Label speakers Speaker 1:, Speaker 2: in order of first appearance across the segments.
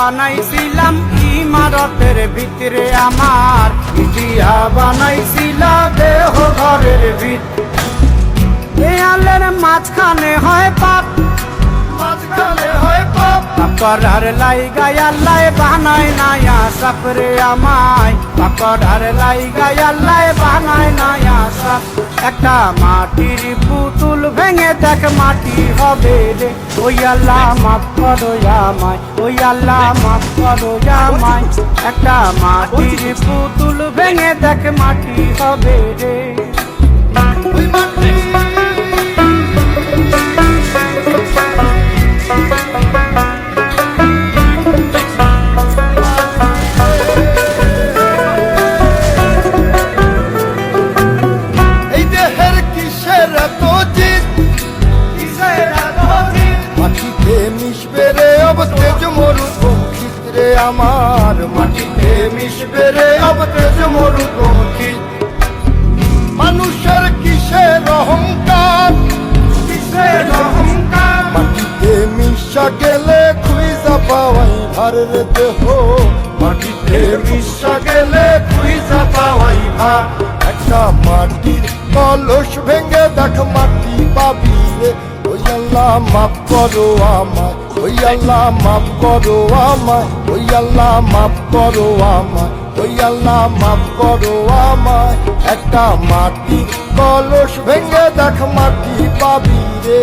Speaker 1: বানাইছিলাম ইমারতের ভিতরে আমার, ইটিয়া বানাইছিল দেহ ঘরের ভিত। দেয়ালের মাঝখানে হয় পাপ, মাঝখানে হয় পাপ, পাকড়ার লাইগায় আল্লাহ বানায় নায়া সাপরে আমায়, পাকড়ার লাইগায় আল্লাহ বানায় নায়া সাপ। একটা মাটির পুতুল ভেঙে দেখ মাটি হবে রে, ওই আল্লাহ মাফ করো আমায়, ওই আল্লাহ মাফ করো আমায়। একটা মাটির পুতুল ভেঙে দেখ মাটি হবে রে।
Speaker 2: আমার মাটিতে মিশবে রে अब তেজ মরুভূমি। মানুষের কিসের অহংকার,
Speaker 1: কিসের অহংকার,
Speaker 2: মাটিতে মিশা গেলে খুঁজা পাওয়াই ভার রে দেহ, মাটিতে মিশা গেলে খুঁজা পাওয়াই ভার। একটা মাটির কলস ভেঙে দেখ মাটি পাবি রে, ওই আল্লাহ মাফ করো আমায়, ওই আল্লাহ মাফ করো আমায়, ওই আল্লাহ মাফ করো আমায়, ওই আল্লাহ মাফ করো আমায়। একটা মাটি কলস ভেঙে দেখ মাটি পাবি রে।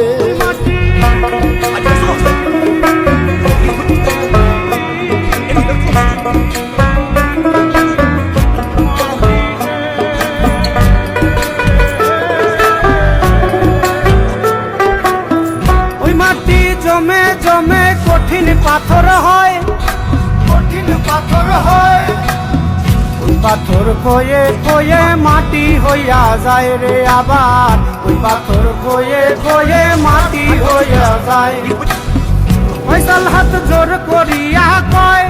Speaker 1: জমে জমে কঠিন পাথর হয়,
Speaker 2: কঠিন পাথর হয়,
Speaker 1: ওই পাথর কয়ে কয়ে মাটি হইয়া যায় রে আবার, ওই পাথর কয়ে কয়ে মাটি হইয়া যায়। ফয়সাল হাত জোর করিয়া কয়,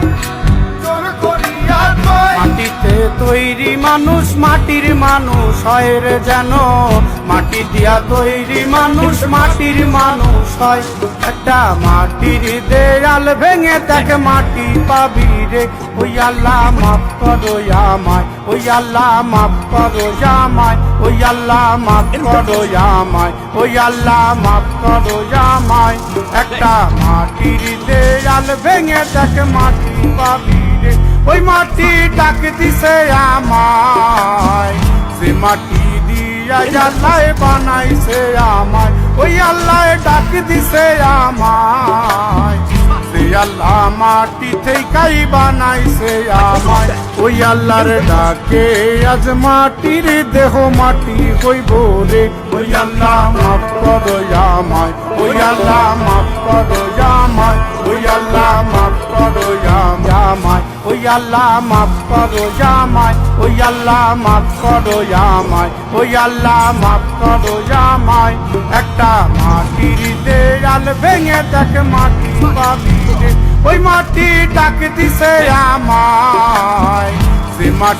Speaker 2: জোর করিয়া কয়,
Speaker 1: মাটিতে তৈরি মানুষ মাটির মানুষ হয় রে যেন, মাটি দিয়া তৈরি মানুষ মাটির মানুষ হয়। একটা মাটির দেয়াল ভেঙে দেখ মাটি পাবি রে, ওই আল্লাহ মাফ করো আমায়, ওই আল্লাহ মাফ করো আমায়, ওই আল্লাহ মাফ করো আমায়, ওই আল্লাহ মাফ করো আমায়। একটা মাটির দেয়াল ভেঙে দেখ মাটি পাবি রে, ওই মাটি ডাক দিছে আমায়, সে মাটি দিয়া আল্লাহ বানাইছে আমায়, ওই আল্লাহ ডাক দিছে আমায়, সে আল্লাহ মাটি থেকেই বানাইছে আমায়। ওই আল্লাহর ডাকে আজ মাটির দেহ মাটি হইব রে, ওই আল্লাহ মাফ করো আমায়, ওই আল্লাহ মাফ করো আমায়, ওই আল্লাহ মাফ করো আমায়, ওই আল্লাহ মাফ করো আমায়, ওই আল্লাহ মাফ করো আমায়, ওই আল্লাহ মাফ করো আমায়। একটা মাটির দেয়াল ভেঙে দেখ মাটি পাবি রে, ওই মাটি ডাক দিছে আমায়, সে মাটি